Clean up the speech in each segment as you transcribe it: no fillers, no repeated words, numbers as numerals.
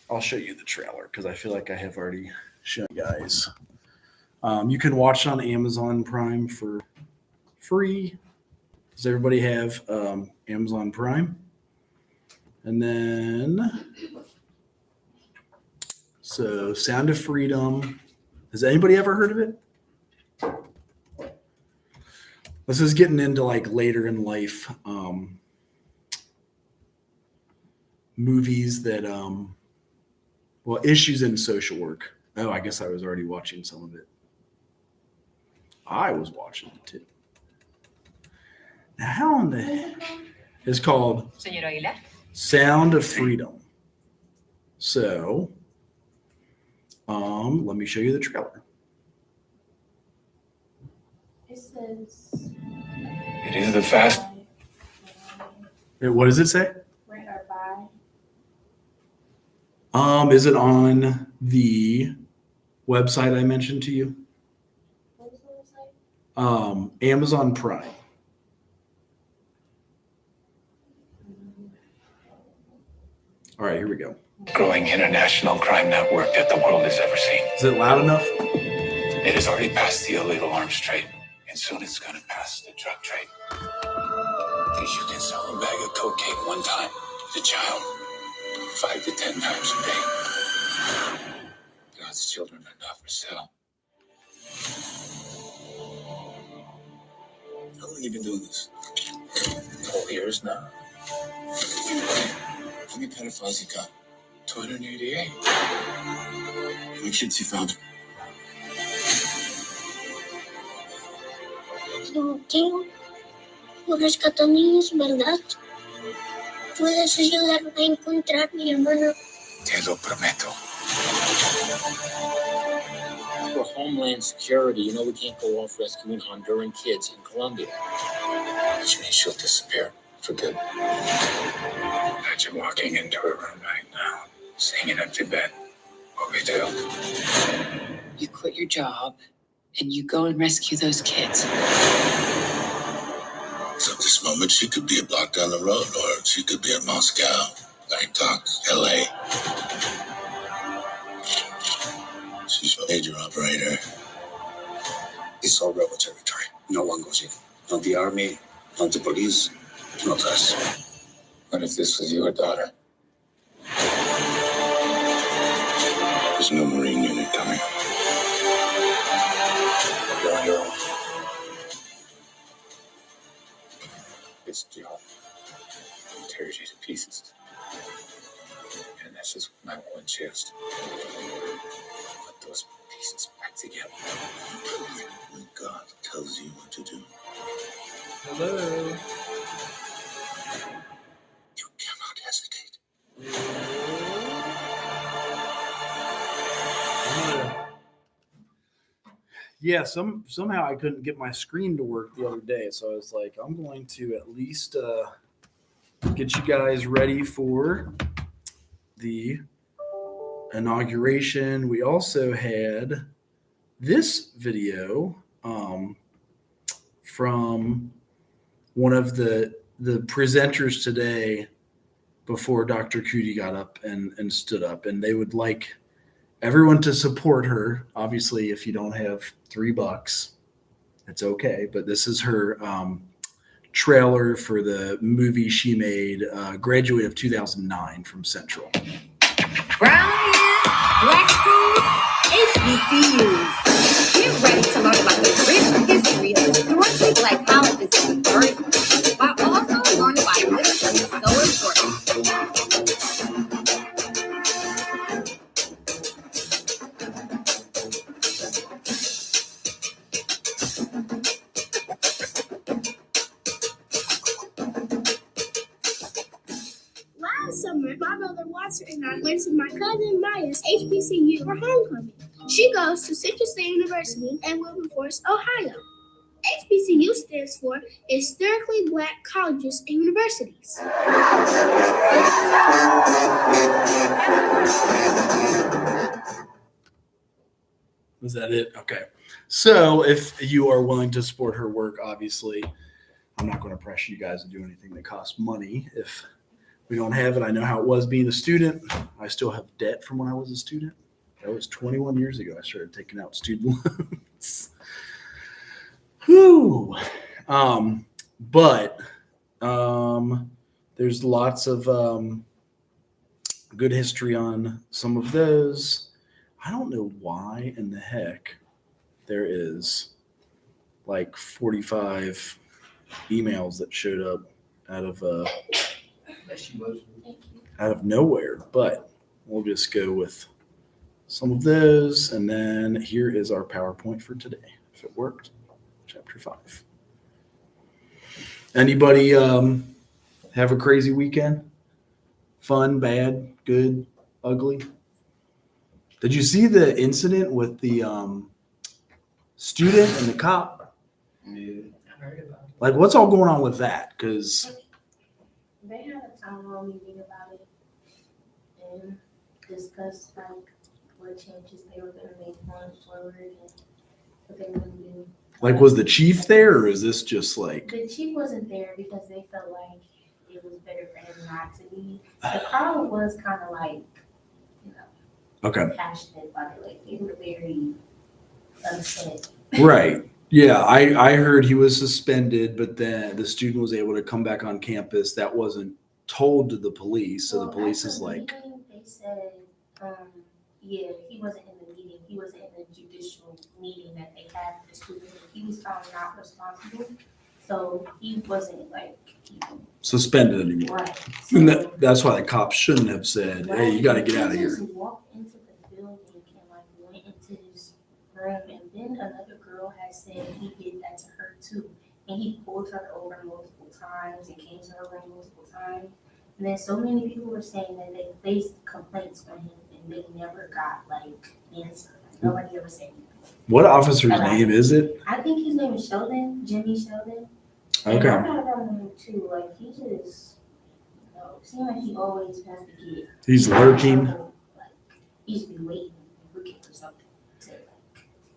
I'll show you the trailer because I feel like I have already shown you guys. You can watch it on Amazon Prime for free. Does everybody have Amazon Prime? And then, so Sound of Freedom. Has anybody ever heard of it? This is getting into like later in life movies that, well, issues in social work. Oh, I guess I was already watching some of it. I was watching it too. Now, how in the it's called Sound of Freedom. So, let me show you the trailer. It says It is the fast. What does it say? rent or buy. Is it on the website I mentioned to you? What is the website? Amazon Prime. All right, here we go. Growing international crime network that the world has ever seen. Is it loud enough? It has already passed the illegal arms trade, and soon it's going to pass the drug trade. Because you can sell a bag of cocaine one time to a child 5 to 10 times a day. God's children are not for sale. How long have you been doing this? 12 years now. How many pedophiles you got? 288. How many kids you found? Tío, yo rescato niños, ¿verdad? ¿Puedes ayudarme a encontrar a mi hermano? Te lo prometo. For Homeland Security, you know we can't go off rescuing Honduran kids in Colombia. Which means she'll disappear for good. Imagine walking into her room right now, seeing an empty bed. What we do? You quit your job and you go and rescue those kids. So at this moment, she could be a block down the road, or she could be in Moscow, Bangkok, LA. She's a major operator. It's all rebel territory. No one goes in. Not the army, not the police, not us. What if this was your daughter? There's no Marine unit coming. You're on your own. This job tears you to pieces. And this is my one chance to put those pieces back together. When God tells you what to do. Hello. You cannot hesitate. Yeah, somehow I couldn't get my screen to work the other day, so I was like, I'm going to at least get you guys ready for the inauguration. We also had this video from one of the presenters today before Dr. Cootie got up and stood up, and they would like everyone to support her. Obviously, if you don't have $3, it's okay. But this is her trailer for the movie she made, Graduate of 2009 from Central. Brown ears, black shoes, HBCUs. Get ready to learn about the rich history of historic Black colleges and universities, while also learning why literature is so important. Last summer, my brother Watson and I went to my cousin Maya's HBCU for homecoming. She goes to Central State University in Wilberforce, Ohio. HBCU stands for Historically Black Colleges and Universities. Was that it? Okay. So if you are willing to support her work, obviously, I'm not going to pressure you guys to do anything that costs money. If We don't have it. I know how it was being a student. I still have debt from when I was a student. That was 21 years ago. I started taking out student loans. Whew. But there's lots of good history on some of those. I don't know why in the heck there is like 45 emails that showed up out of nowhere, but we'll just go with some of those. And then here is our PowerPoint for today. If it worked, chapter 5. Anybody have a crazy weekend? Fun, bad, good, ugly? Did you see the incident with the student and the cop? Yeah, I heard about it. Like, what's all going on with that? Because They had a town hall meeting about it and discussed like what changes they were gonna make going forward and what they were gonna do. like, was the chief there, or is this just like? The chief wasn't there because they felt like it was better for him not to be. The crowd was kind of like, you know, Okay. passionate about it. Like they were very upset. Right. Yeah, I heard he was suspended, but then the student was able to come back on campus. That wasn't told to the police, so the Well, police at is the like, meeting, they said, yeah, he wasn't in the meeting. He wasn't in the judicial meeting that they had with the students. He was found not responsible, so he wasn't like even suspended anymore. right. And So- that's why the cops shouldn't have said, "Hey, you got to get out of He here." just walked into the building and like went into his room, and then another girl had said he did that to her too, and he pulled her over multiple times and came to her room multiple times. And then so many people were saying that they faced complaints on him and they never got like answer. Like, nobody ever said anything. What officer's name is it? I think his name is Sheldon, Jimmy Sheldon. And I Okay. got around him too. Like he just, you know, seemed like he always has to get. He's lurking. Like he should be waiting, looking for something to like.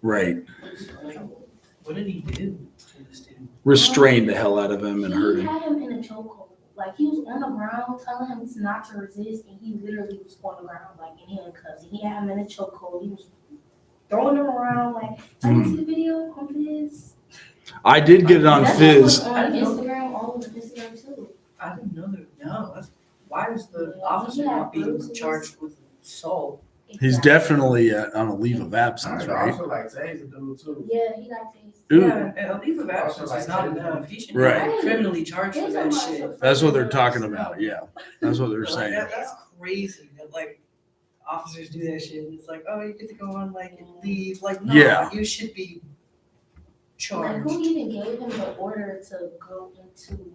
Right. make you go in trouble. What did he do to the student? Restrain the hell out of him and hurt He him. had him in a chokehold. Like he was on the ground telling him not to resist, and he literally was on the ground like in handcuffs. And he had him in a chokehold. He was throwing him around like. I didn't see the video on Fizz. I did get it on That Fizz. was on Instagram, all over Instagram too. I didn't know that. No, that's, why is the Yeah, officer yeah, not being bruises. charged with assault? He's Exactly. definitely on a leave of absence, I right? also like Tay's a dude too. Yeah, he got tased. Ooh. Yeah, and a leave of absence is not enough. He should be Right. criminally charged for that shit. That's what they're talking about. Yeah, that's what they're Like, saying. that's crazy that like officers do that shit. And it's like, oh, you get to go on like and leave. Like, no, Yeah. you should be Like, who charged. even gave him the order to go into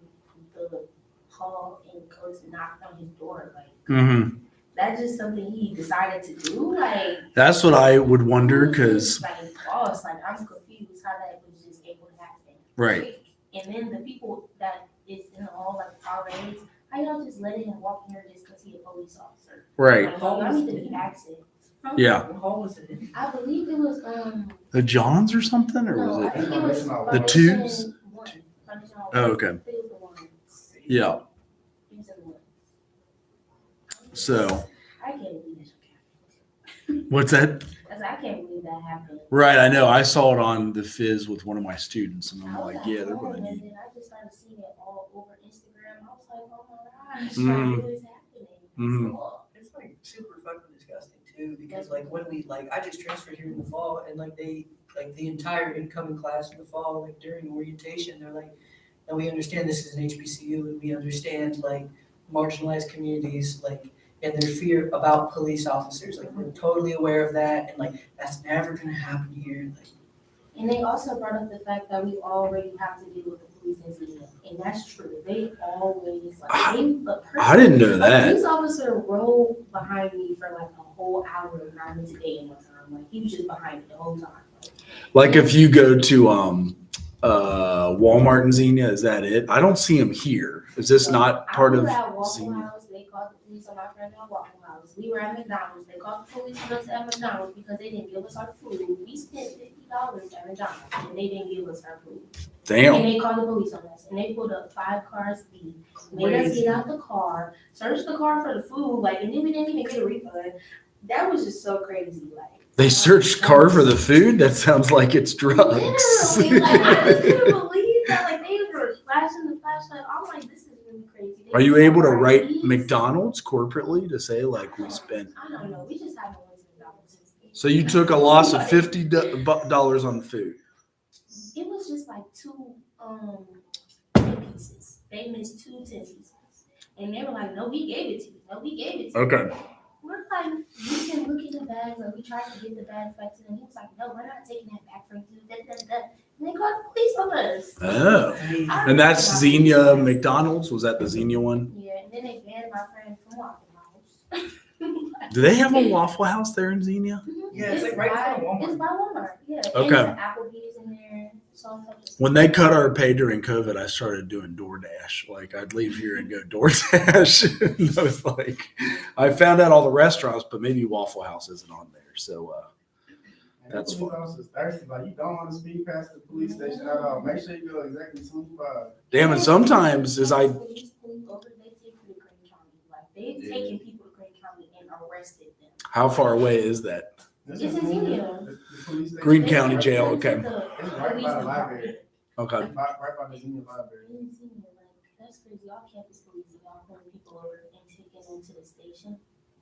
the hall and go to knock on his door? Like, Hmm. that's just something he decided to do. Like, That's what I would wonder, because like, boss, like, I'm confused how that was just able to happen. Right. And then the people that is in the hall, like, RAs, how y'all just letting him walk in here just because he a police officer? right, Like, y'all need to be asking. yeah, What hall was it in? I believe it was, the Johns or something, or no, I was it? think it was The Foundation tubes? One. Foundation One. Oh, okay. I think it was the ones. Yeah. He was in the ones. So I can't believe that. what's that? I can't believe that happened. Right, I know. I saw it on the Fizz with one of my students, and I'm I was like, at yeah, they're home, gonna and need. then I just started seeing it all over Instagram. I was like, oh my gosh, Mhm. like, what is happening? Mhm. So, It's like super fucking disgusting too, because like when we like I just transferred here in the fall and like they like the entire incoming class in the fall, like during orientation, they're like, and we understand this is an HBCU and we understand like marginalized communities like and their fear about police officers. Like we're totally aware of that and like that's never gonna happen here. Like and they also brought up the fact that we already have to deal with the police incident, and that's true. They always like I didn't know A that. police officer rode behind me for like a whole hour around me today and one time. Like he was just behind me the whole time. Like if you go to Walmart in Xenia, is that it? I don't see him here. Is this not part I of was at Waffle Xenia? House. They called the police on my friend at Waffle House. was we were at McDonald's. They called the police on us at McDonald's because they didn't give us our food. We spent $50 at McDonald's and they didn't give us our food. And Damn. they called the police on us and they pulled up 5 cars deep, made us get out the car, searched the car for the food, like, and then we didn't even get a refund. That was just so crazy, like. They searched car for the food? That sounds like it's drugs. Literally, like, I just couldn't believe that. Like, they were flashing the flashlight. I'm like, this is really crazy. Are you able to write McDonald's corporately to say, like, we spent? I don't know. We just haven't went to McDonald's. So you took a loss of $50 on food. It was just like 2 10 pieces. They missed 2 10 pieces. And they were like, no, we gave it to you. No, we gave it to you. Okay. We're like, we can look in the bags, and we tried to get the bag back to them. He was like, no, we're not taking that back from you. And they called the police on us. Oh. And that's Xenia McDonald's? Was that the Xenia one? Yeah, and then they banned my friend from Waffle House. Do they have a Waffle House there in Xenia? Yeah, it's like right in front of Walmart. It's by Walmart, yeah. Okay. And Applebee's in there. So When they cut our pay during COVID, I started doing DoorDash. Like, I'd leave here and go DoorDash. And I was like, I found out all the restaurants, but maybe Waffle House isn't on there. So that's fun. Like, you don't want to speed past the police station at all. Make sure you go exactly 25. Damn, and sometimes They've taken people to Green County and arrested them. How far away is that? It's in Xenia. Green County Jail, okay. It's right by the library. Okay. Right by the Xenia library. That's crazy. Y'all campus police and y'all pulling people over and taking them to the station.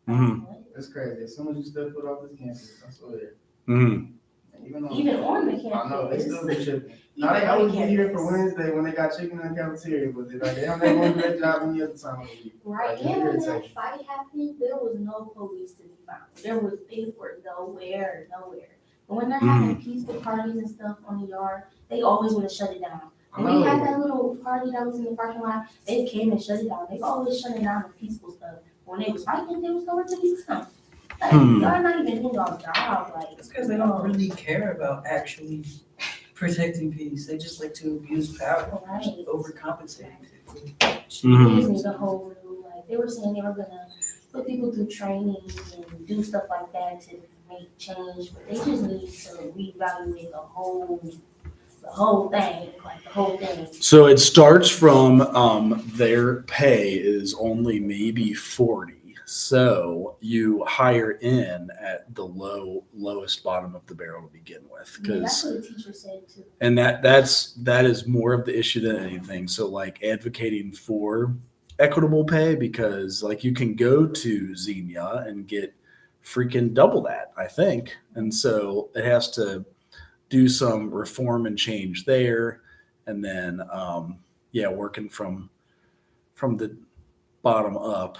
Mm-hmm. It's crazy. As soon as you step foot off this campus, I swear. Mm-hmm. Even on the campus. I know, they still be tripping. Now, they always be here for Wednesday when they got chicken in the cafeteria, but they don't want to do that job any other time of the week. Right, Like, and when it's that irritating. fight happened, there was no police to be found. They were nowhere. But when they're having peaceful parties and stuff on the yard, they always want to shut it down. When we had that little party that was in the parking lot, they came and shut it down. They always shutting down the peaceful stuff. When they was fighting, they was nowhere to be found. Like, y'all not even doing y'all job. Like, It's because they don't really care about actually protecting peace. They just like to abuse power, Right. overcompensate. Mm-hmm. They just need a whole new, like, they were saying they were gonna put people through training and do stuff like that to make change, but they just need to reevaluate the whole thing, like the whole thing. So it starts from their pay is only maybe 40. So you hire in at the lowest bottom of the barrel to begin with, Yeah, that's because what the teacher said too. and that is more of the issue than anything. So like advocating for equitable pay, because like you can go to Xenia and get freaking double that, I think, and so it has to do some reform and change there, and then working from the bottom up.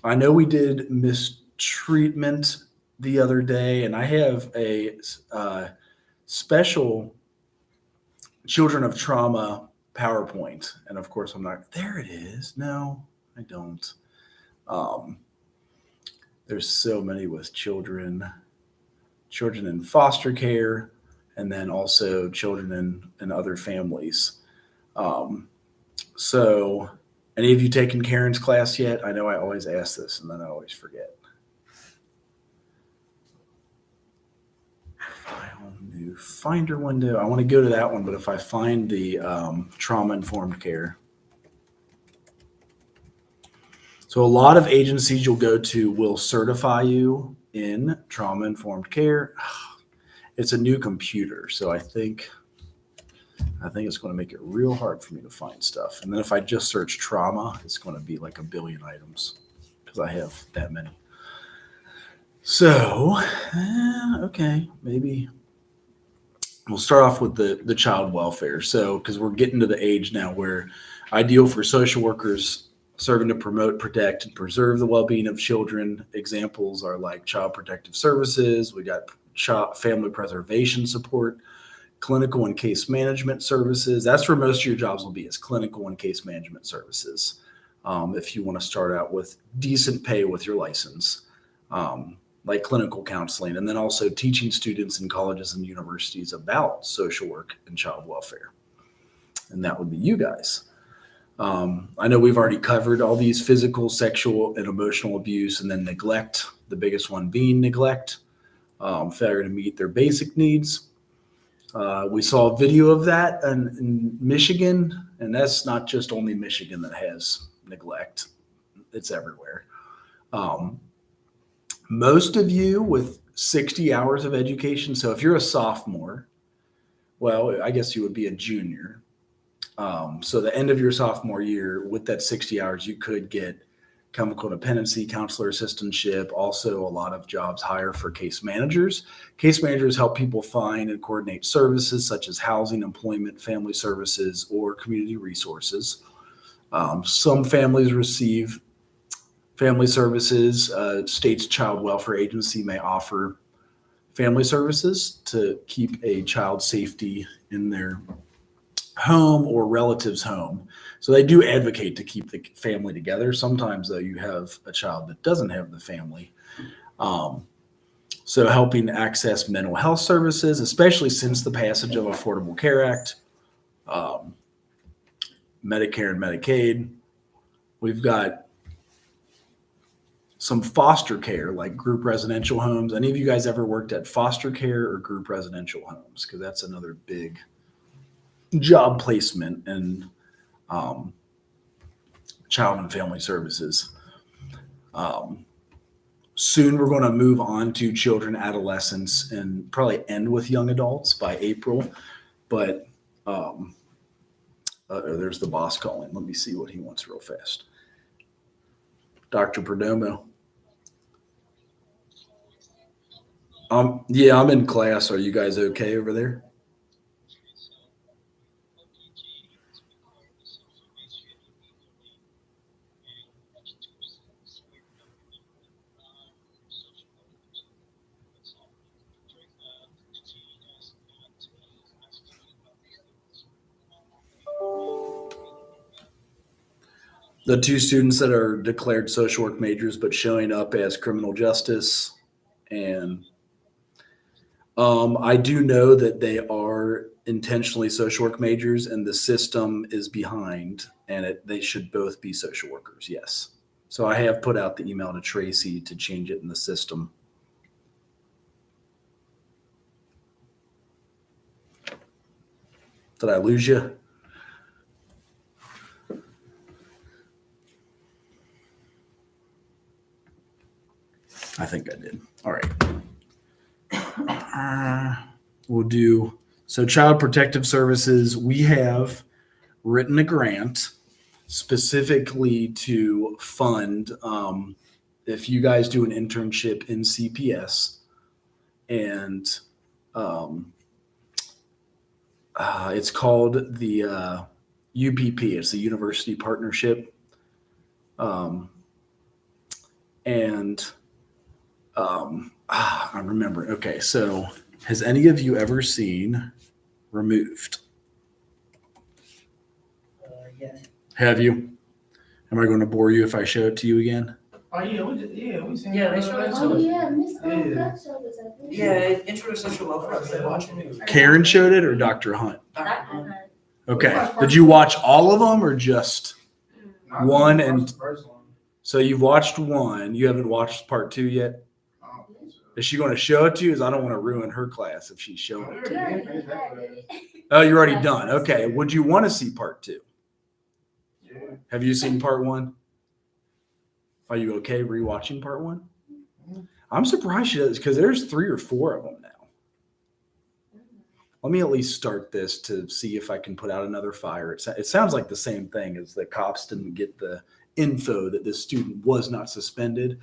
I know we did mistreatment the other day, and I have a special Children of Trauma PowerPoint, and of course I'm not there. It is. No, I don't. There's so many with children in foster care, and then also children in other families. So any of you taken Karen's class yet? I know I always ask this and then I always forget. File new Finder window. I want to go to that one, but if I find the trauma-informed care. So a lot of agencies you'll go to will certify you in trauma-informed care. It's a new computer, so I think it's going to make it real hard for me to find stuff. And then if I just search trauma, it's going to be like a billion items because I have that many. So, okay, maybe we'll start off with the child welfare. So, because we're getting to the age now where ideal for social workers serving to promote, protect, and preserve the well-being of children. Examples are like Child Protective Services. We got family preservation support, clinical and case management services. That's where most of your jobs will be, is clinical and case management services. If you want to start out with decent pay with your license, like clinical counseling, and then also teaching students in colleges and universities about social work and child welfare. And that would be you guys. I know we've already covered all these: physical, sexual, and emotional abuse, and then neglect, the biggest one being neglect, failure to meet their basic needs. We saw a video of that in Michigan, and that's not just only Michigan that has neglect. It's everywhere. Most of you with 60 hours of education, so if you're a sophomore, well, I guess you would be a junior. So the end of your sophomore year, with that 60 hours, you could get chemical dependency, counselor assistantship. Also, a lot of jobs hire for case managers. Case managers help people find and coordinate services such as housing, employment, family services, or community resources. Some families receive family services. State's Child Welfare Agency may offer family services to keep a child's safety in their home or relative's home. So they do advocate to keep the family together. Sometimes, though, you have a child that doesn't have the family. So helping access mental health services, especially since the passage of Affordable Care Act, Medicare and Medicaid. We've got some foster care, like group residential homes. Any of you guys ever worked at foster care or group residential homes? Because that's another big job placement and child and family services. Soon we're going to move on to children, adolescents, and probably end with young adults by April. But there's the boss calling. Let me see what he wants real fast. Dr. Perdomo. Yeah, I'm in class. Are you guys okay over there? The two students that are declared social work majors but showing up as criminal justice, and I do know that they are intentionally social work majors, and the system is behind, and they should both be social workers. Yes. So I have put out the email to Tracy to change it in the system. Did I lose you? I think I did. All right. We'll do, so Child Protective Services, we have written a grant specifically to fund, if you guys do an internship in CPS, and it's called the UPP. It's the University Partnership. I remember. Okay, so has any of you ever seen Removed? Yes. Have you? Am I going to bore you if I show it to you again? Oh yeah, we seen. Yeah, they showed it to Oh, us. yeah, Miss Yeah. Cut showed us, I think. Yeah, intro to social welfare. I've been watching it. Karen showed it, or Dr. Hunt? Dr. Hunt. Okay. Did you watch all of them, or just one? And so you've watched one. You haven't watched part 2 yet. Is she going to show it to you? Because I don't want to ruin her class if she's showing it to you. Oh, you're already done. Okay. Would you want to see part 2? Yeah. Have you seen part 1? Are you okay rewatching part 1? I'm surprised she does, because there's 3 or 4 of them now. Let me at least start this to see if I can put out another fire. It sounds like the same thing, as the cops didn't get the info that this student was not suspended.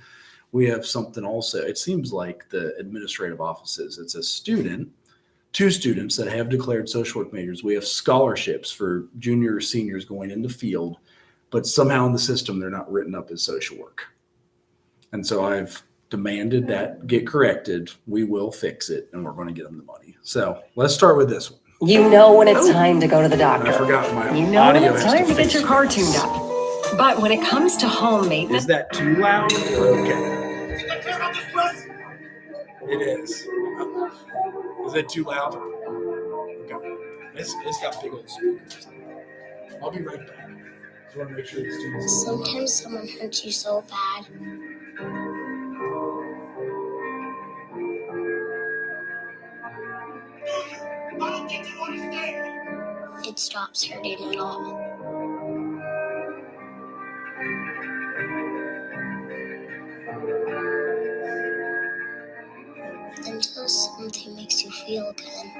We have something also. It seems like the administrative offices, it's a student, 2 students that have declared social work majors. We have scholarships for junior or seniors going into field, but somehow in the system, they're not written up as social work. And so I've demanded that get corrected. We will fix it, and we're going to get them the money. So let's start with this one. You know when it's time to go to the doctor. I forgot my You know when audio it's has time to fix get your car tuned up. But when it comes to home maintenance, Is that too loud? Okay. It is. Is it too loud? Okay. It's got big old speakers. I'll be right back. want to make sure the students. Sometimes someone hurts you so bad. It stops hurting at all. Until something makes you feel again.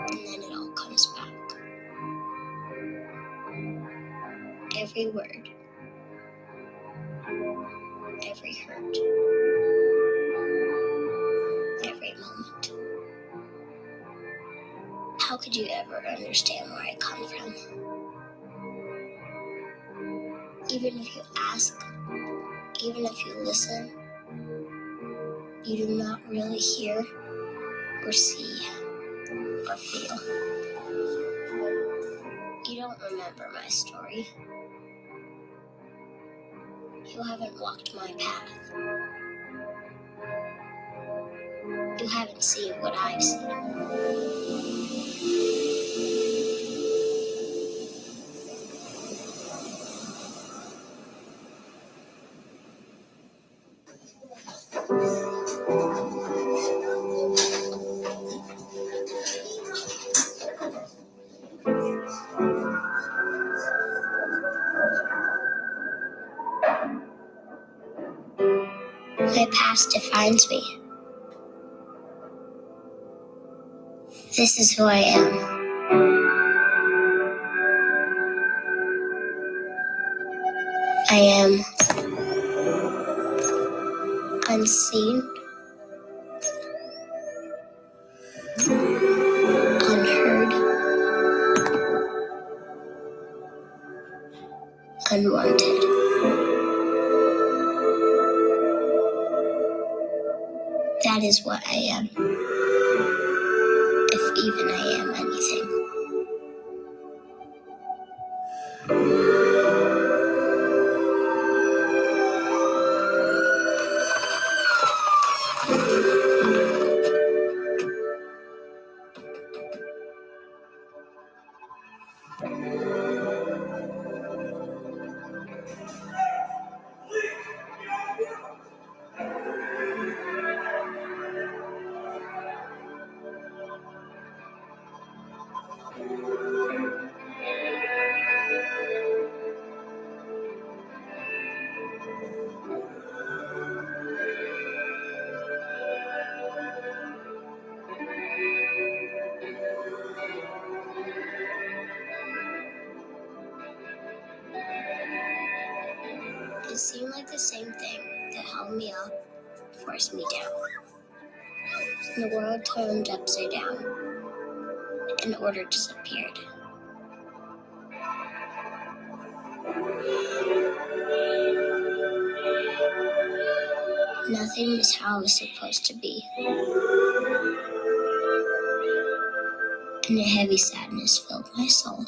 And then it all comes back. Every word. Every hurt. Every moment. How could you ever understand where I come from? Even if you ask, even if you listen, you do not really hear or see or feel. You don't remember my story. You haven't walked my path. You haven't seen what I've seen. My past defines me. This is who I am. I am unseen, unheard, unwanted. That is what I am. If even I am anything. It seemed like the same thing that held me up forced me down. The world turned upside down, and order disappeared. Nothing was how it was supposed to be. And a heavy sadness filled my soul.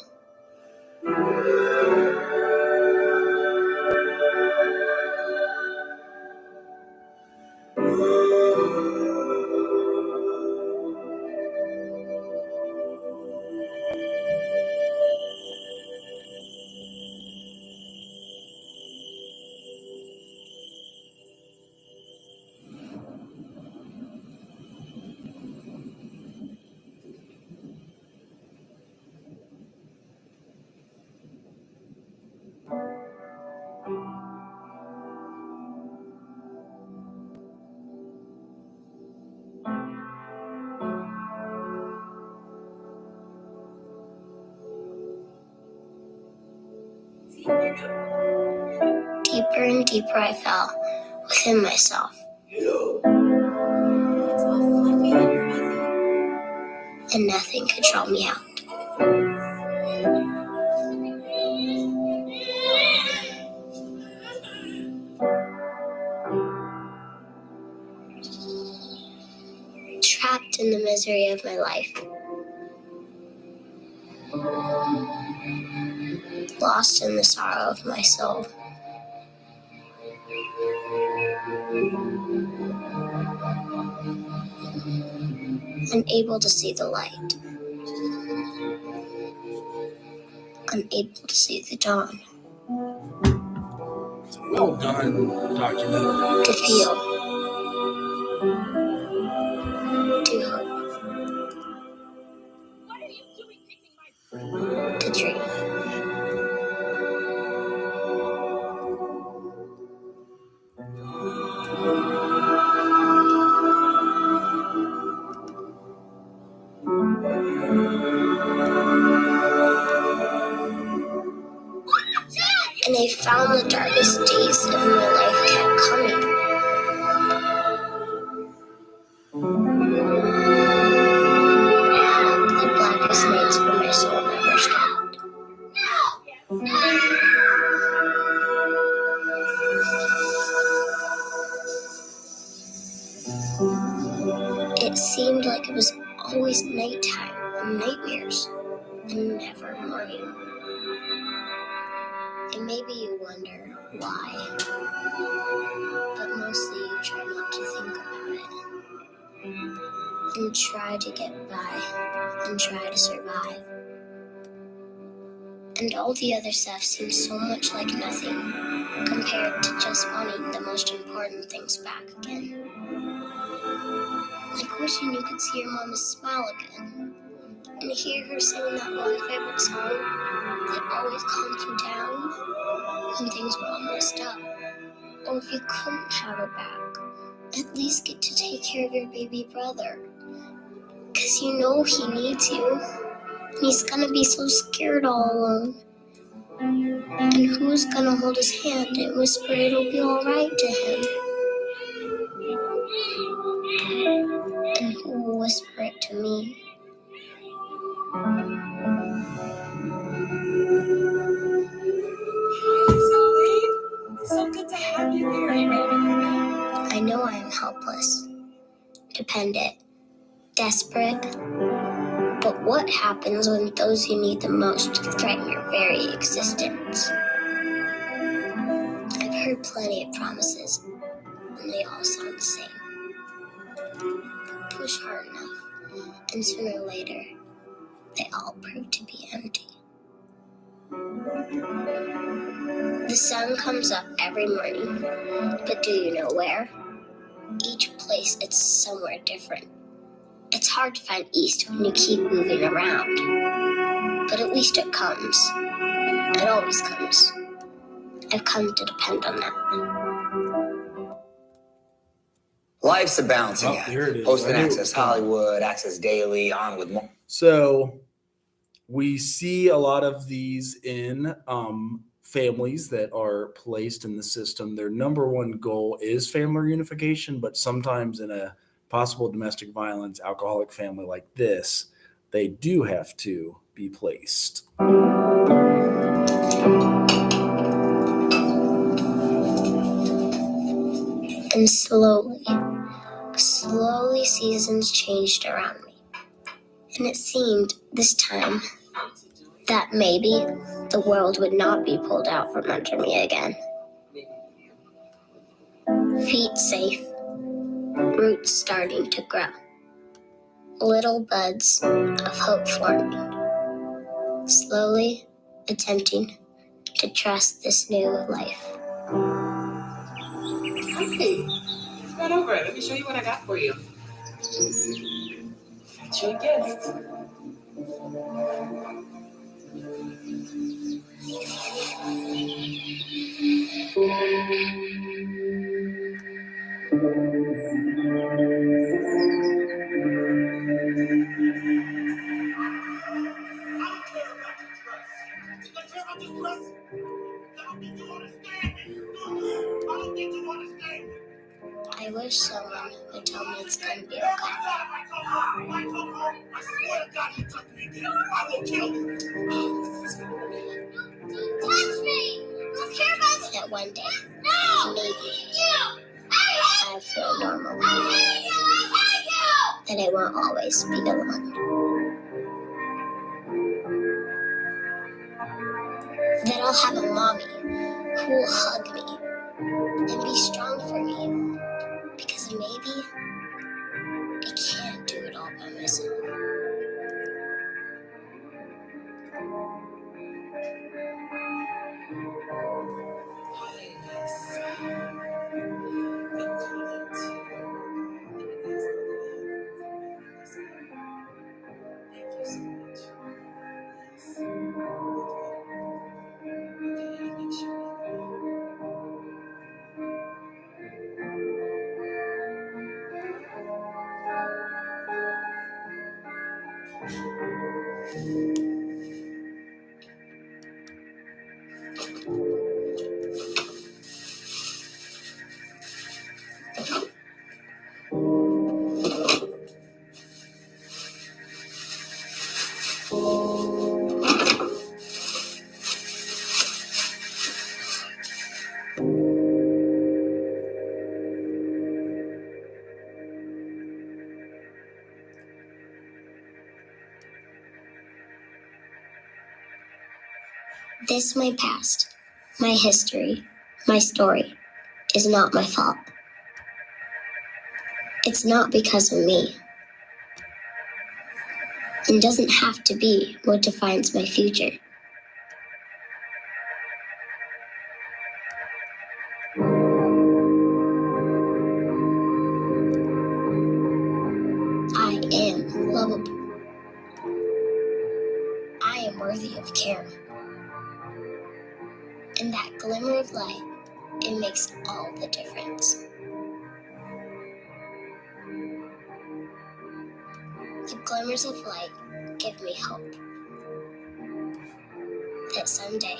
Deeper and deeper I fell within myself. And nothing could draw me out. Trapped in the misery of my life. Lost in the sorrow of my soul. Unable to see the light. unable to see the dawn. Well done, documentary. To feel. To hope. To dream. And I found the darkest days of my life kept coming. The blackest nights for my soul never stopped. It seemed like it was always nighttime and nightmares, and never morning. And maybe you wonder why, but mostly you try not to think about it, and try to get by, and try to survive. And all the other stuff seems so much like nothing, compared to just wanting the most important things back again. Like wishing you could see your mama's smile again, and hear her sing that one favorite song that always calmed you down when things were all messed up. Or if you couldn't have her back, at least get to take care of your baby brother. 'Cause you know he needs you, and he's gonna be so scared all alone. And who's gonna hold his hand and whisper it'll be alright to him? And who will whisper it to me? So good to have you here. I know I am helpless, dependent, desperate. But what happens when those you need the most threaten your very existence? I've heard plenty of promises, and they all sound the same. Push hard enough, and sooner or later, they all prove to be empty. The sun comes up every morning, but do you know where? Each place, it's somewhere different. It's hard to find east when you keep moving around, but at least it comes. It always comes. I've come to depend on that. Life's a balancing act. Here it is. Post and Access Hollywood, Access Daily, on with more. So we see a lot of these in families that are placed in the system. Their number one goal is family reunification, but sometimes in a possible domestic violence, alcoholic family like this, they do have to be placed. And slowly seasons changed around me. And it seemed this time that maybe the world would not be pulled out from under me again. Feet safe, roots starting to grow, little buds of hope forming, slowly attempting to trust this new life. Okay, come on over. Let me show you what I got for you. Got you a gift. I wish someone would tell me it's gonna be okay. That one day, maybe, I feel normal. That I won't always be alone. That I'll have a mommy who will hug me and be strong for me. Because maybe I can't do it all by myself. This, my past, my history, my story, is not my fault. It's not because of me. And doesn't have to be what defines my future. I am lovable. I am worthy of care. And that glimmer of light, it makes all the difference. The glimmers of light give me hope that someday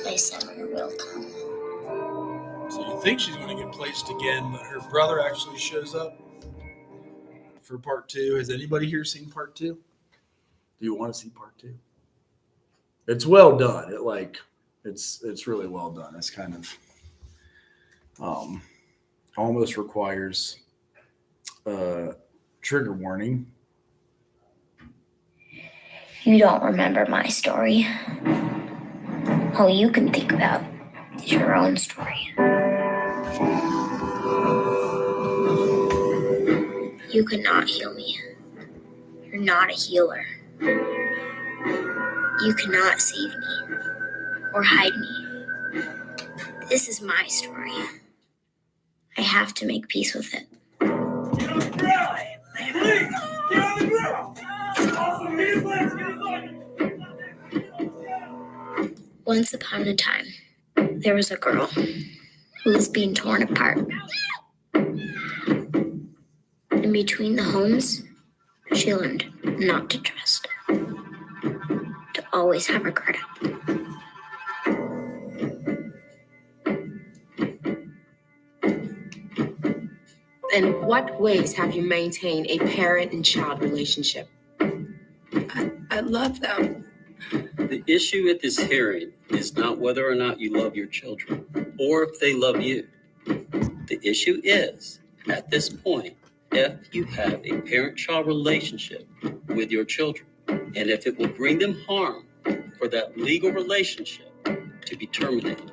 my summer will come. So you think she's going to get placed again, but her brother actually shows up for part 2. Has anybody here seen part 2? Do you want to see part 2? It's well done. It's really well done. It's kind of almost requires a trigger warning. You don't remember my story. All you can think about is your own story. You cannot heal me. You're not a healer. You cannot save me or hide me. This is my story. I have to make peace with it. Get on the ground! Please! Get on the ground! Awesome, meet his legs! Once upon a time, there was a girl who was being torn apart. In between the homes, she learned not to trust, to always have her guard up. In what ways have you maintained a parent and child relationship? I love them. The issue at this hearing is not whether or not you love your children or if they love you. The issue is, at this point, if you have a parent-child relationship with your children and if it will bring them harm for that legal relationship to be terminated.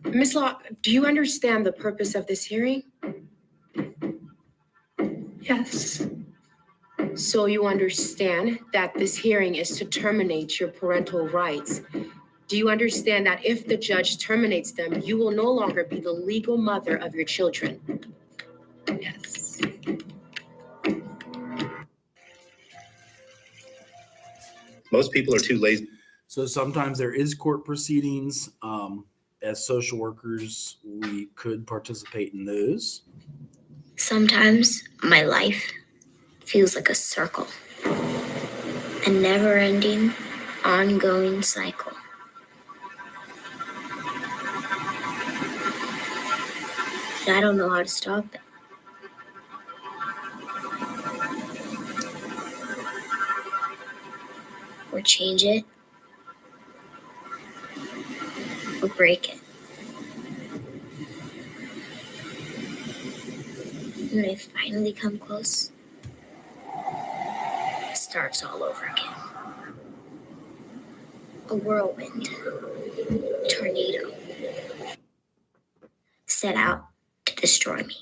Ms. Law, do you understand the purpose of this hearing? Yes. So you understand that this hearing is to terminate your parental rights. Do you understand that if the judge terminates them, you will no longer be the legal mother of your children? Yes. Most people are too lazy. So sometimes there is court proceedings. As social workers, we could participate in those. Sometimes my life feels like a circle, a never-ending, ongoing cycle. And I don't know how to stop it. Or change it. Or break it. When I finally come close, it starts all over again. A whirlwind, a tornado, set out to destroy me.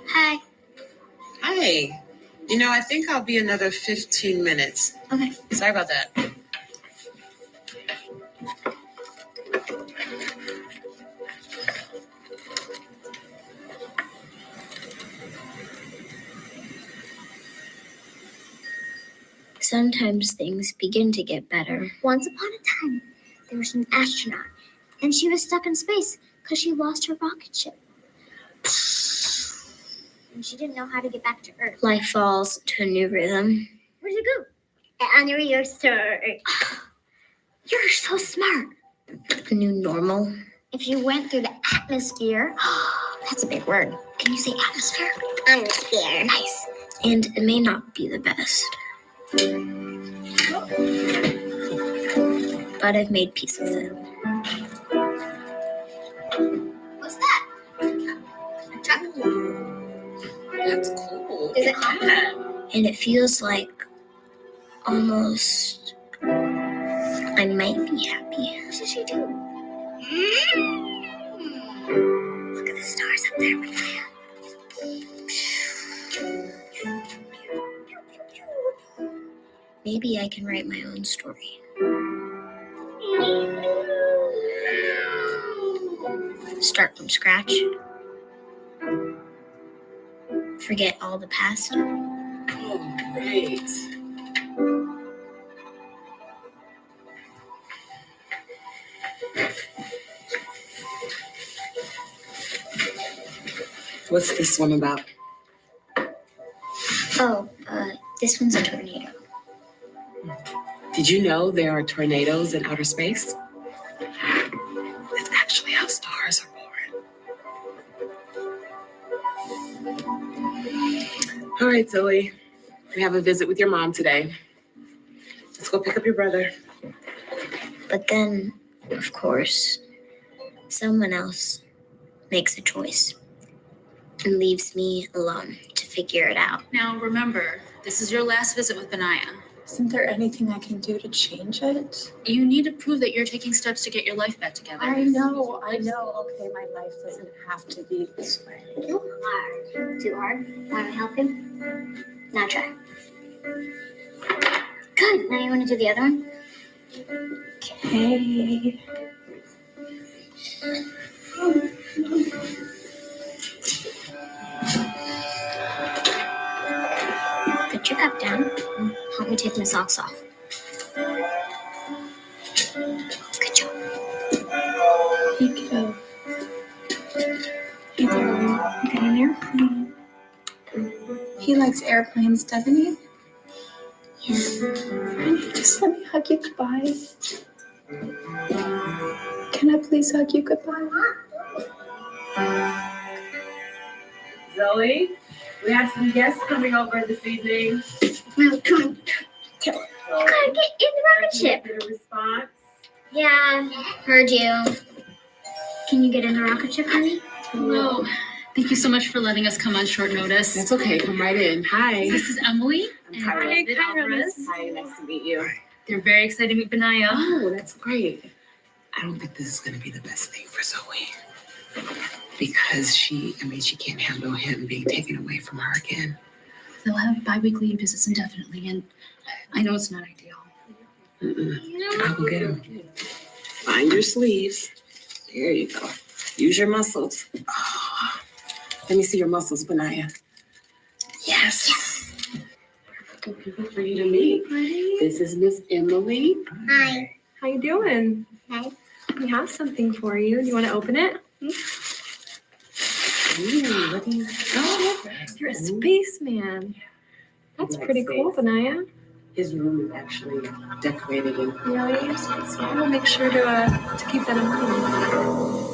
Hi. Hi. You know, I think I'll be another 15 minutes. Okay. Sorry about that. Sometimes things begin to get better. Once upon a time, there was an astronaut, and she was stuck in space because she lost her rocket ship. And she didn't know how to get back to Earth. Life falls to a new rhythm. Where'd it go? Under your shirt. You're so smart. A new normal. If you went through the atmosphere, that's a big word. Can you say atmosphere? Atmosphere. Nice. And it may not be the best. But I've made peace with it. What's that? A truck? That's cool. Is it hot? And it feels like almost I might be happy. What should she do? Look at the stars up there. Maybe I can write my own story. Start from scratch. Forget all the past. Oh, great. What's this one about? Oh, this one's a tornado. Did you know there are tornadoes in outer space? It's actually how stars are born. All right, Zoe. We have a visit with your mom today. Let's go pick up your brother. But then, of course, someone else makes a choice and leaves me alone to figure it out. Now remember, this is your last visit with Benaya. Isn't there anything I can do to change it? You need to prove that you're taking steps to get your life back together. I know. Okay, my life doesn't have to be this way. Too hard. Too hard? Want to help him? Now try. Good. Now you want to do the other one? Okay. Put your cup down. Help me take my socks off. Good job. Hey, kiddo. Hey, darling. You got an airplane. He likes airplanes, doesn't he? Yeah. Just let me hug you goodbye. Can I please hug you goodbye? Zoe, we have some guests coming over this evening. No, come on. You gotta get in the rocket ship. Get a response. Yeah, heard you. Can you get in the rocket ship, honey? Hello. Thank you so much for letting us come on short notice. That's okay. Come right in. Hi. This is Emily. I'm Tyler. David Alvarez. Hi, nice to meet you. They're very excited to meet Benaya. Oh, that's great. I don't think this is going to be the best thing for Zoe. Because she can't handle him being taken away from her again. They'll have bi-weekly visits indefinitely, and I know it's not ideal. I will get him. Find your sleeves. There you go. Use your muscles. Oh, let me see your muscles, Benaya. Yes. Good people for you to meet. This is Miss Emily. Hi. How you doing? Hi. We have something for you. Do you want to open it? Ooh, what do you? Oh, You're a spaceman. That's pretty cool, Benaya. His room is actually decorated in. Really? You're a spaceman. We'll make sure to keep that in mind.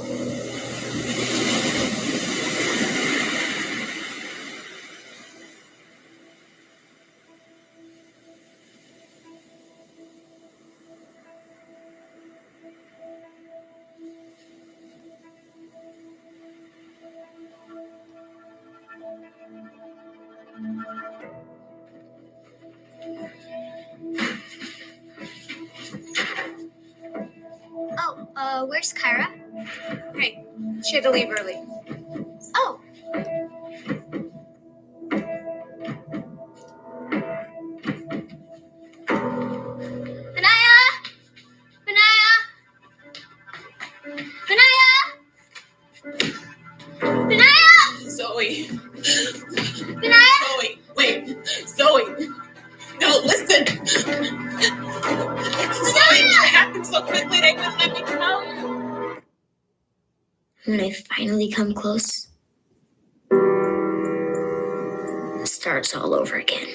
Oh, where's Kyra? Hey, she had to leave early. Oh. Benaya! Benaya! Benaya! Benaya! Zoe. Benaya! Zoe, wait. Zoe. No, listen. Zoe, it happened so quickly they couldn't let me tell you. When I finally come close, starts all over again.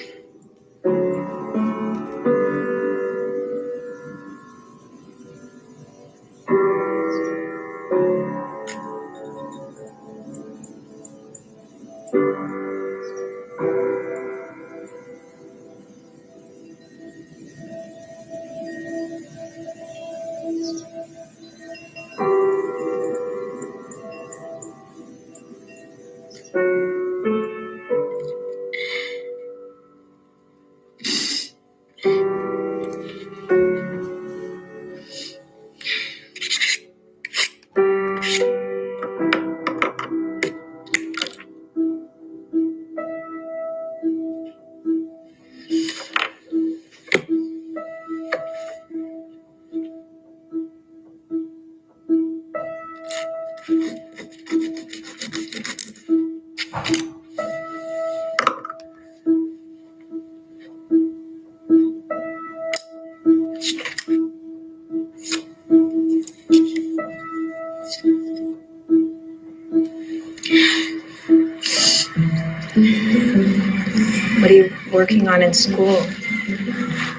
What are you working on in school?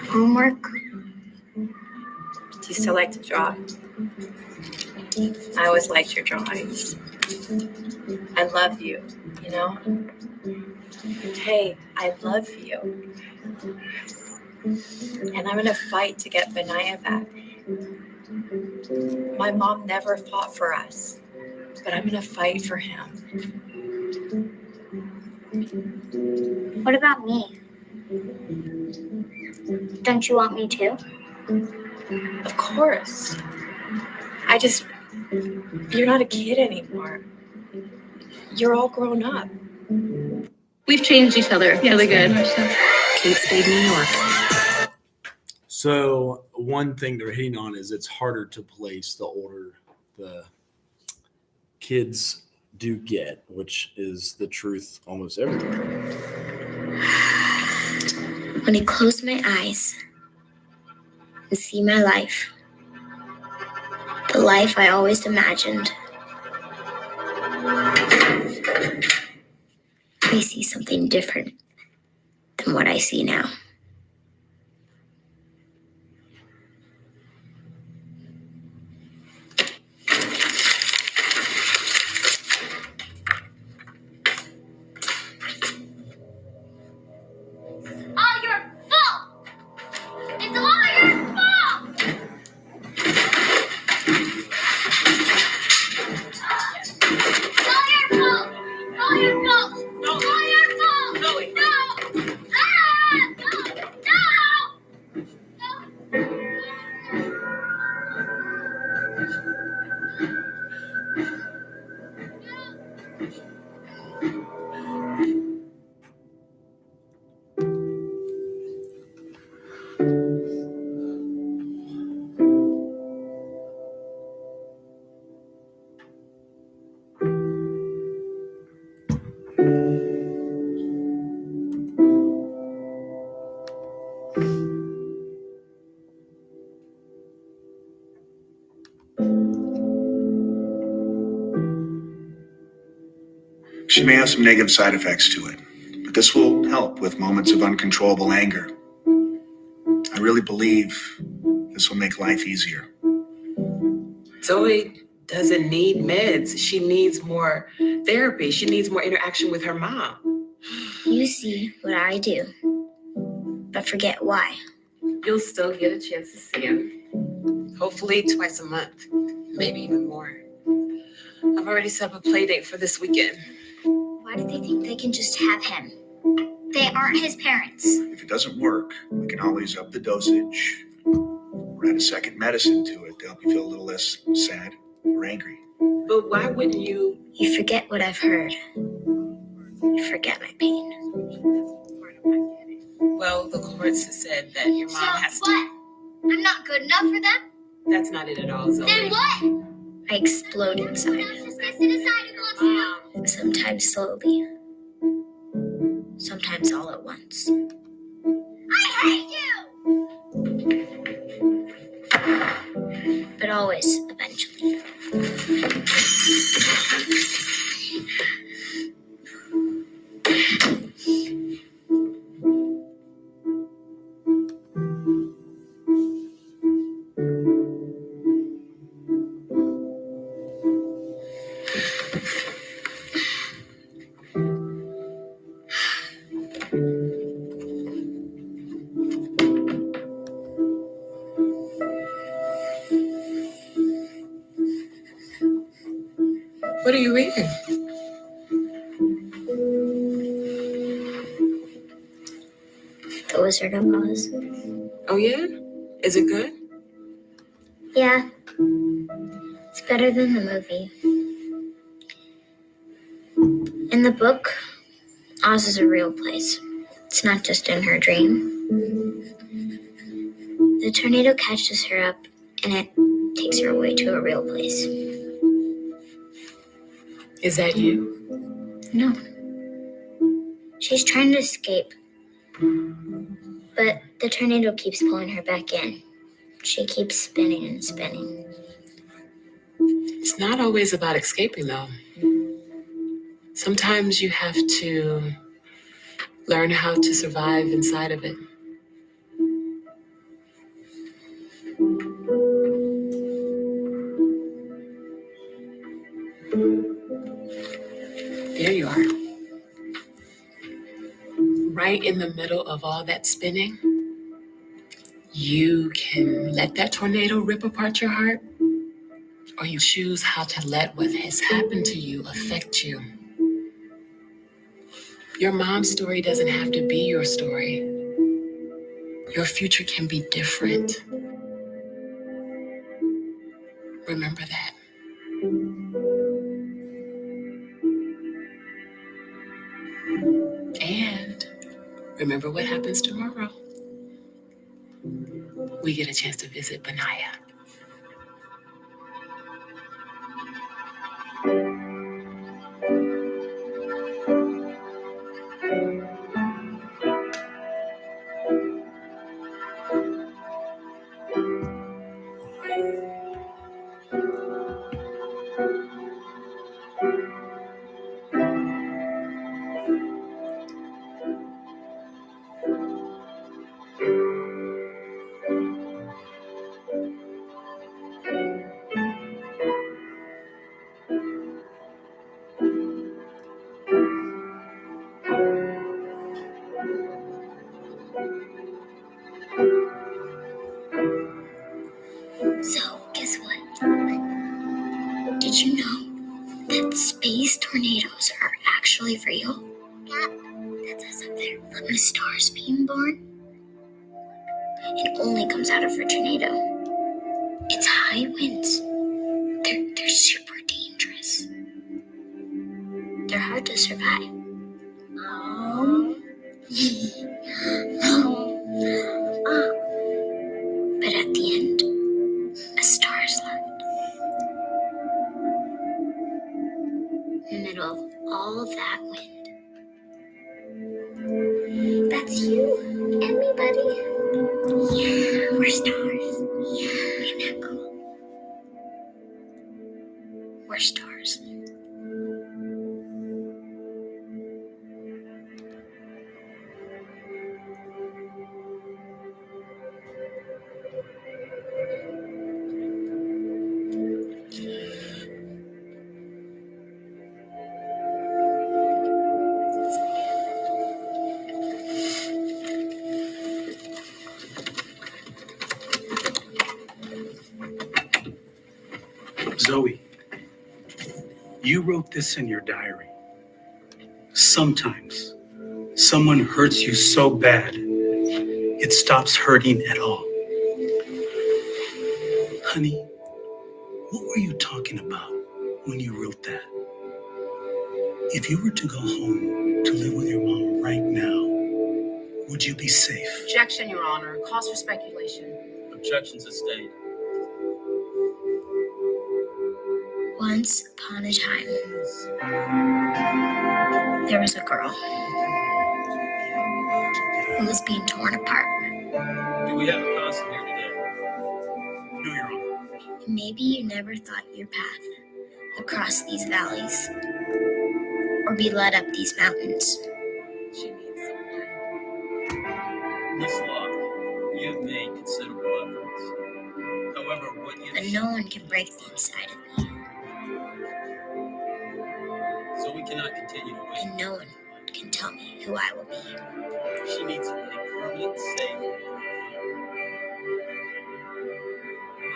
Homework? Do you still like to draw? I always liked your drawings. I love you, you know? Hey, I love you. And I'm gonna fight to get Benaya back. My mom never fought for us, but I'm gonna fight for him. What about me? Don't you want me to? Of course. You're not a kid anymore. You're all grown up. We've changed each other really good. Kate stayed in New York. So one thing they're hitting on is it's harder to place the older the kids do get, which is the truth almost everywhere. When I close my eyes and see my life, the life I always imagined, I see something different than what I see now. All your fault! It's all your fault! It's all your fault! It's all your fault! It's all your fault! No! Ah! She may have some negative side effects to it, but this will help with moments of uncontrollable anger. I really believe this will make life easier. Zoe doesn't need meds. She needs more therapy. She needs more interaction with her mom. You see what I do, but forget why. You'll still get a chance to see him. Hopefully twice a month, maybe even more. I've already set up a play date for this weekend. Why do they think they can just have him? They aren't his parents. If it doesn't work, we can always up the dosage or add a second medicine to it to help you feel a little less sad or angry. But why wouldn't you? You forget what I've heard. You forget my pain. Well, the courts have said that your mom has to. What? I'm not good enough for them? That's not it at all, Zoe. Then what? I explode inside. Sometimes slowly. Sometimes all at once. I hate you! But always eventually. What are you reading? The Wizard of Oz. Oh, yeah? Is it good? Yeah. It's better than the movie. In the book, Oz is a real place. It's not just in her dream. The tornado catches her up and it takes her away to a real place. Is that you? No. She's trying to escape. But the tornado keeps pulling her back in. She keeps spinning and spinning. It's not always about escaping, though. Sometimes you have to learn how to survive inside of it. There you are. Right in the middle of all that spinning, you can let that tornado rip apart your heart, or you choose how to let what has happened to you affect you. Your mom's story doesn't have to be your story. Your future can be different. Remember that. And remember what happens tomorrow. We get a chance to visit Benaya. So, guess what? Did you know that space tornadoes are actually real? That says up there. When a star's being born, it only comes out of a tornado. It's high winds. They're super dangerous. They're hard to survive. But at the end, a star's left. In the middle of all that wind. That's you and me, buddy. Yeah, we're stars. Yeah, isn't that cool? We're stars. Zoe, you wrote this in your diary. Sometimes someone hurts you so bad, it stops hurting at all. Honey, what were you talking about when you wrote that? If you were to go home to live with your mom right now, would you be safe? Objection, Your Honor. Cause for speculation. Objection sustained. Once upon a time, there was a girl who was being torn apart. Do we have a consul here today? No, Your Honor. Maybe you never thought your path would cross these valleys or be led up these mountains. Miss Locke, you have made considerable efforts. However, what you But no one can break the inside of me, so we cannot continue to wait. and no one can tell me who I will be. She needs a permanent safe.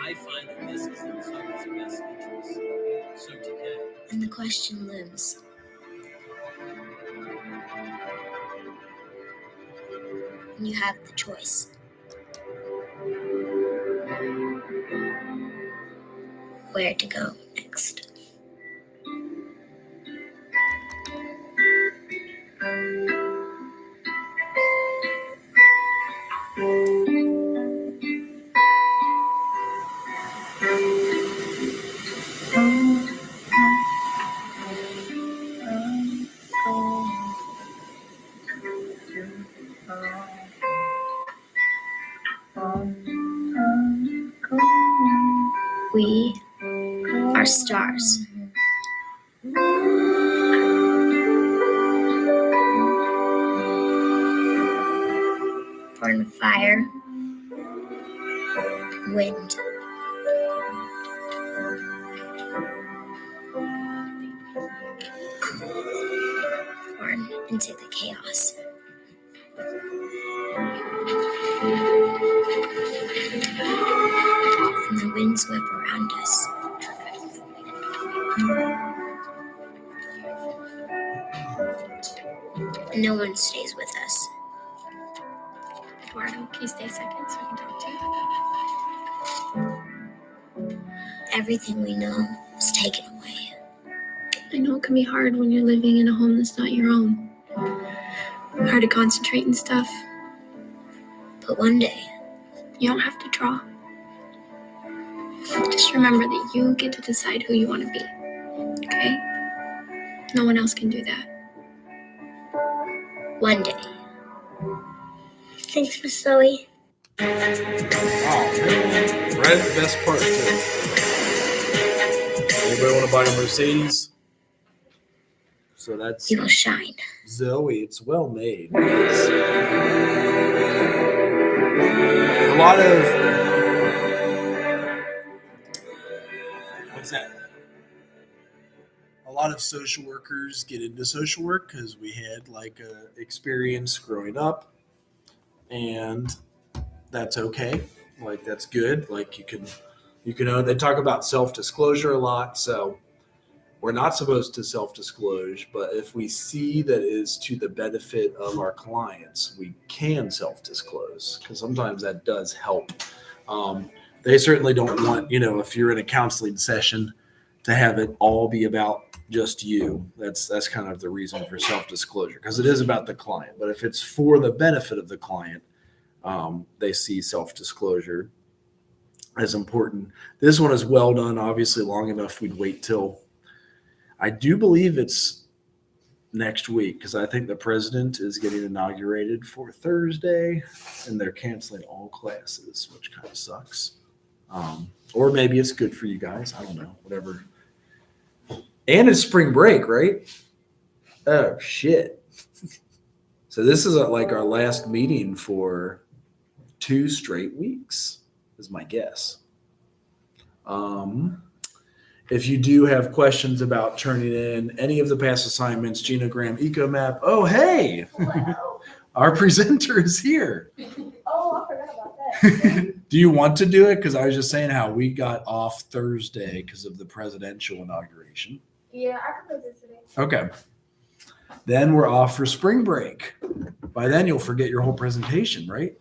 I find that this is in Zoe's best interest. So today, And the question limbs. And you have the choice. Where to go next. We are stars. Born of fire, wind, born into the chaos. And the winds whip around us. And no one stays with us. Eduardo, can you stay a second so I can talk to you? Everything we know was taken away. I know it can be hard when you're living in a home that's not your own. Hard to concentrate and stuff. But one day, you don't have to draw. Just remember that you get to decide who you want to be. Okay? No one else can do that. One day. Thanks, Miss Zoe. Oh, man. Right at the best part, too. Anybody want to buy a Mercedes? So that's You will shine. Zoe. It's well made. A lot of what's that? A lot of social workers get into social work because we had like a experience growing up, and that's okay. Like that's good. Like you can they talk about self-disclosure a lot, so we're not supposed to self-disclose, but if we see that it is to the benefit of our clients, we can self-disclose because sometimes that does help. They certainly don't want, if you're in a counseling session, to have it all be about just you. That's kind of the reason for self-disclosure because it is about the client. But if it's for the benefit of the client, they see self-disclosure as important. This one is well done. Obviously, long enough we'd wait till. I do believe it's next week because I think the president is getting inaugurated for Thursday, and they're canceling all classes, which kind of sucks. Or maybe it's good for you guys. I don't know. Whatever. And it's spring break, right? Oh shit! So this is like our last meeting for 2 straight weeks, is my guess. If you do have questions about turning in any of the past assignments, genogram, ecomap. Oh, hey, our presenter is here. Oh, I forgot about that. Do you want to do it? Because I was just saying how we got off Thursday because of the presidential inauguration. Yeah, I can present today. Okay. Then we're off for spring break. By then you'll forget your whole presentation, right?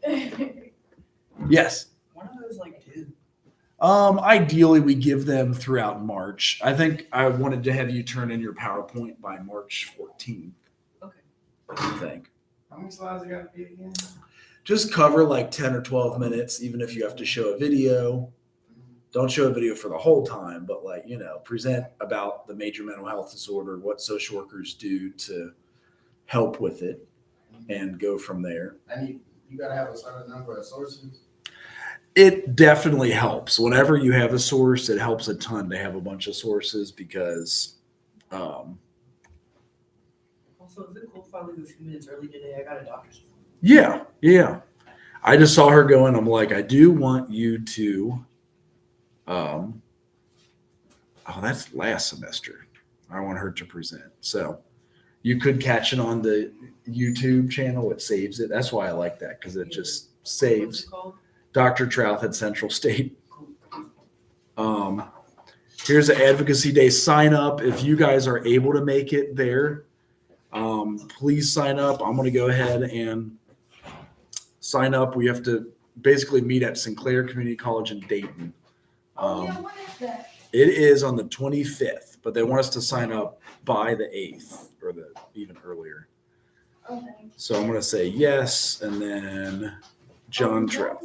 Yes. One of those like due. Ideally, we give them throughout March. I think I wanted to have you turn in your PowerPoint by March 14th. Okay. I think. How many slides I got to be again? Just cover like 10 or 12 minutes, even if you have to show a video. Don't show a video for the whole time, but present about the major mental health disorder, what social workers do to help with it, and go from there. And you got to have a certain number of sources. It definitely helps. Whenever you have a source, it helps a ton to have a bunch of sources because. Also, is it cool if I leave a few minutes early today? I got a doctor's appointment. Yeah. I just saw her go in. I'm like, I do want you to. That's last semester. I want her to present. So you could catch it on the YouTube channel. It saves it. That's why I like that because it just saves. What's it called? Dr. Trouth at Central State. Here's the Advocacy Day sign up. If you guys are able to make it there, please sign up. I'm going to go ahead and sign up. We have to basically meet at Sinclair Community College in Dayton. When is that? It is on the 25th, but they want us to sign up by the 8th or even earlier. Okay. So I'm going to say yes, and then John Treff.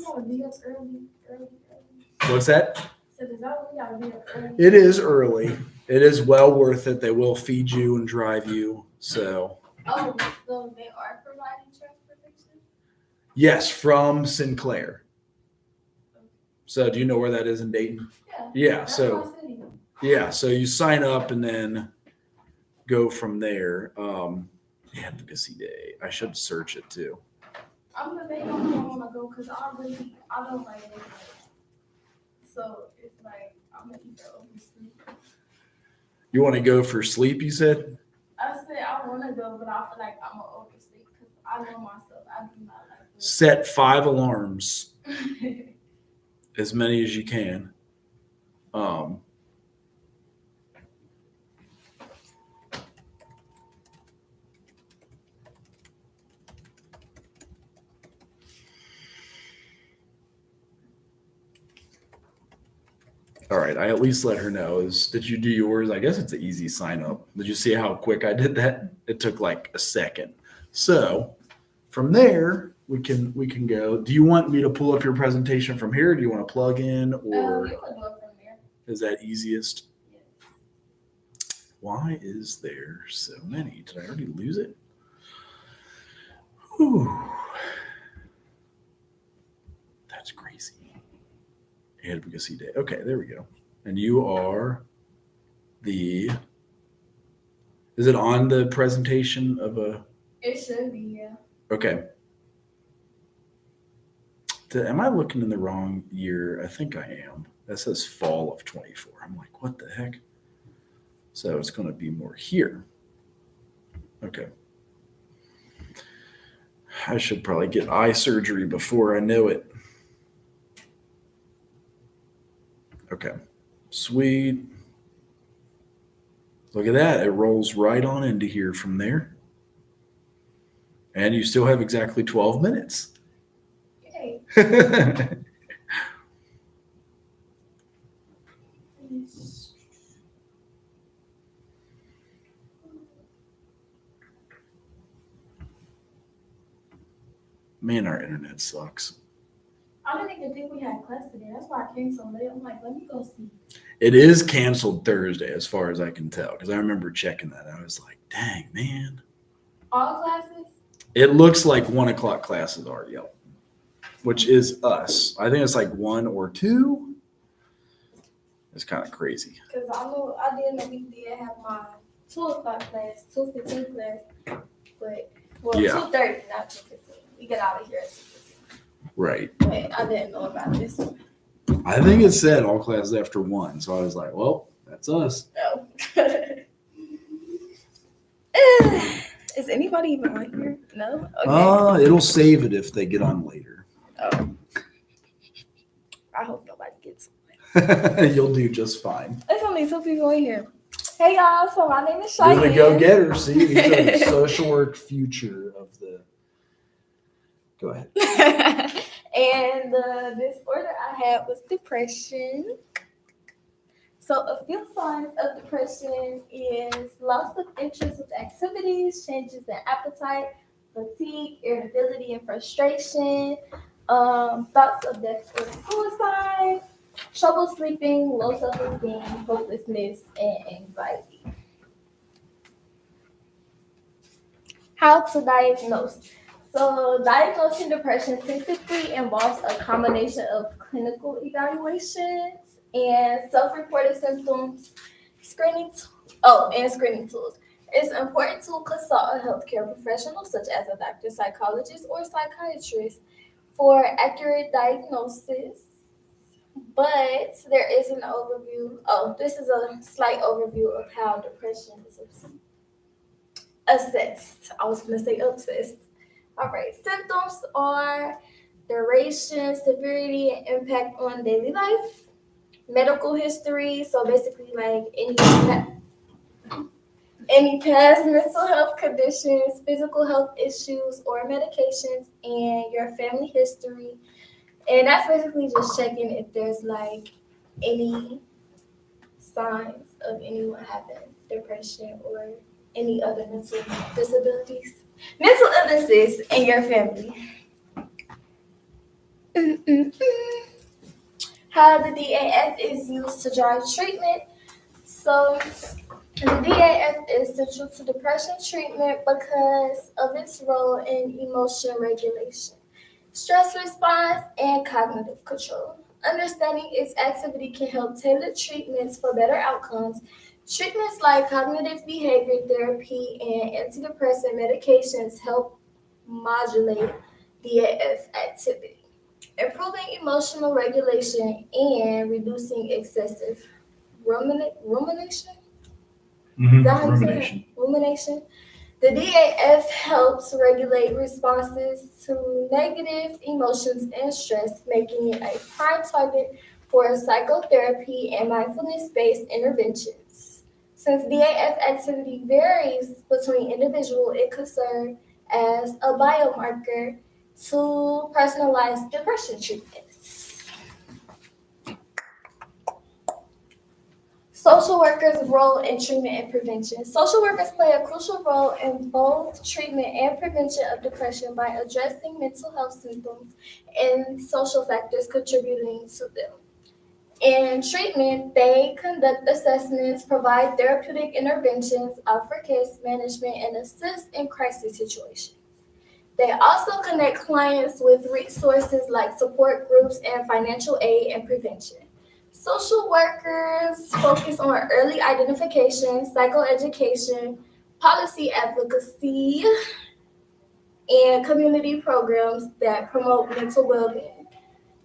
What's that? So does that we gotta be up early? It is early. It is well worth it. They will feed you and drive you. So Oh, so they are providing transportation? yes, from Sinclair. So do you know where that is in Dayton? Yeah. So yeah. So you sign up and then go from there. Advocacy Day. I should search it too. I'm gonna make them want to go because I don't like it. So it's like I'm gonna either oversleep. You want to go for sleep? You said. I said I want to go, but I feel like I'm gonna oversleep because I know myself. I do not like this. Set 5 alarms, as many as you can. All right, I at least let her know. Did you do yours? I guess it's an easy sign up. Did you see how quick I did that? It took like a second. So from there, we can go. Do you want me to pull up your presentation from here? Do you want to plug in, or you can do it from there. is that easiest? Why is there so many? Did I already lose it? Whew. That's crazy. Advocacy Day. Okay, there we go. And you are is it on the presentation of a? It should be, yeah. Okay. Am I looking in the wrong year? I think I am. That says fall of 24. I'm like, what the heck? So it's going to be more here. Okay. I should probably get eye surgery before I know it. Okay. Sweet. Look at that. It rolls right on into here from there. And you still have exactly 12 minutes. Yay. Man, our internet sucks. I didn't even think we had class today. That's why I came so late. I'm like, let me go see. It is canceled Thursday, as far as I can tell, because I remember checking that. I was like, dang, man. All classes? It looks like 1 o'clock classes are, yep. Which is us. I think it's like 1 or 2. It's kind of crazy. Because I know I didn't did have my 2 o'clock class, 2:15 class, but Yeah. 2:30, not 2:15. We get out of here at 2:15. Right. But I didn't know about this one. I think it said all classes after 1. So I was like, well, that's us. No. Is anybody even on here? No? Okay. It'll save it if they get on later. Oh. I hope nobody gets on. You'll do just fine. There's only 2 people in here. Hey y'all, so my name is You're Cheyenne. the go-getter. See, these are the social work future of the. Go ahead. And the disorder I had was depression. So a few signs of depression is loss of interest with activities, changes in appetite, fatigue, irritability, and frustration, thoughts of death or suicide, trouble sleeping, low self-esteem, hopelessness, and anxiety. How to diagnose? So diagnosing depression typically involves a combination of clinical evaluations and self-reported symptoms, screening tools. It's important to consult a healthcare professional such as a doctor, psychologist, or psychiatrist for accurate diagnosis. But there is an overview. This is a slight overview of how depression is assessed. I was going to say obsessed. All right, symptoms are duration, severity, and impact on daily life, medical history. So basically, like any past mental health conditions, physical health issues, or medications, and your family history. And that's basically just checking if there's like any signs of anyone having depression or any other mental disabilities, mental illnesses in your family. How the DAF is used to drive treatment. So the DAF is central to depression treatment because of its role in emotion regulation, stress response, and cognitive control. Understanding its activity can help tailor treatments for better outcomes. Treatments like cognitive behavior therapy and antidepressant medications help modulate DAF activity, improving emotional regulation and reducing excessive rumination. Is that how you say it? Rumination. The DAF helps regulate responses to negative emotions and stress, making it a prime target for psychotherapy and mindfulness-based interventions. Since DAF activity varies between individuals, it could serve as a biomarker to personalized depression treatments. Social workers' role in treatment and prevention. Social workers play a crucial role in both treatment and prevention of depression by addressing mental health symptoms and social factors contributing to them. In treatment, they conduct assessments, provide therapeutic interventions, offer case management, and assist in crisis situations. They also connect clients with resources like support groups and financial aid and prevention. Social workers focus on early identification, psychoeducation, policy advocacy, and community programs that promote mental well-being.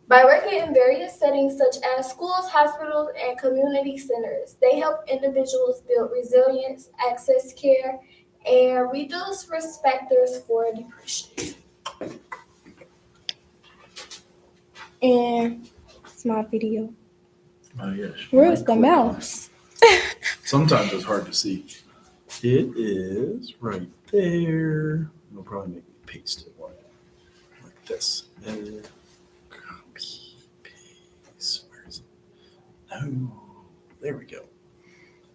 By working in various settings such as schools, hospitals, and community centers, they help individuals build resilience, access care, and reduce risk factors for depression. And it's my video. Oh, yes. Where's the mouse? Sometimes it's hard to see. It is right there. It'll probably make me paste it like this. Copy, paste. Where is it? No. There we go.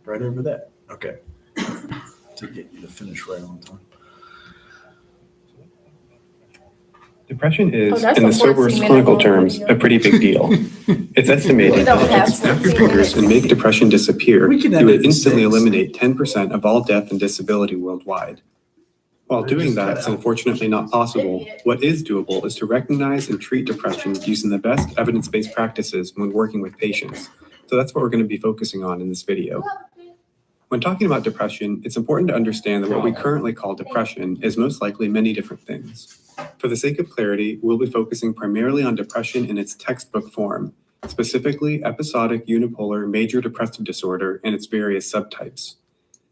Right over that. Okay. To get you to finish right on time. Depression is, in the soberest clinical terms, a pretty big deal. It's estimated that if you snap your fingers and make depression disappear, you would instantly eliminate 10% of all death and disability worldwide. While doing that is unfortunately not possible, what is doable is to recognize and treat depression using the best evidence-based practices when working with patients. So that's what we're going to be focusing on in this video. When talking about depression, it's important to understand that what we currently call depression is most likely many different things. For the sake of clarity, we'll be focusing primarily on depression in its textbook form, specifically episodic unipolar major depressive disorder and its various subtypes.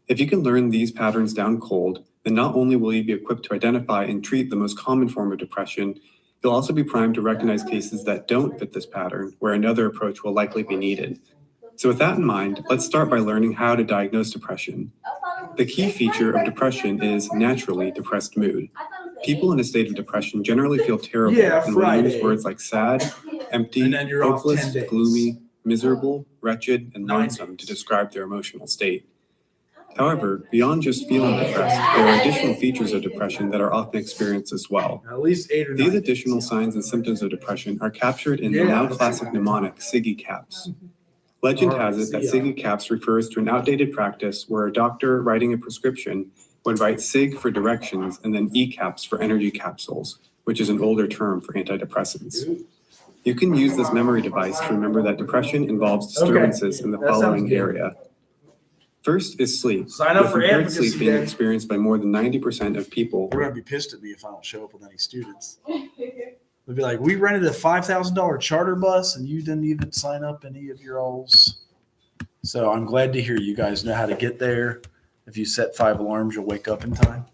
If you can learn these patterns down cold, then not only will you be equipped to identify and treat the most common form of depression, you'll also be primed to recognize cases that don't fit this pattern, where another approach will likely be needed. So with that in mind, let's start by learning how to diagnose depression. The key feature of depression is naturally depressed mood. People in a state of depression generally feel terrible and will use words like sad, empty, hopeless, gloomy, miserable, wretched, and lonesome to describe their emotional state. However, beyond just feeling depressed, there are additional features of depression that are often experienced as well. At least 8 or 9. These additional signs and symptoms of depression are captured in the now classic mnemonic SIGI caps. Legend has it that SIGI caps refers to an outdated practice where a doctor writing a prescription would write SIG for directions and then E caps for energy capsules, which is an older term for antidepressants. You can use this memory device to remember that depression involves disturbances in the following area. First is sleep. Sign up for impaired advocacy sleep being day. experienced by more than 90% of people. They're going to be pissed at me if I don't show up with any students. They'll be like, we rented a $5,000 charter bus and you didn't even sign up any of your alls. So I'm glad to hear you guys know how to get there. If you set 5 alarms, you'll wake up in time.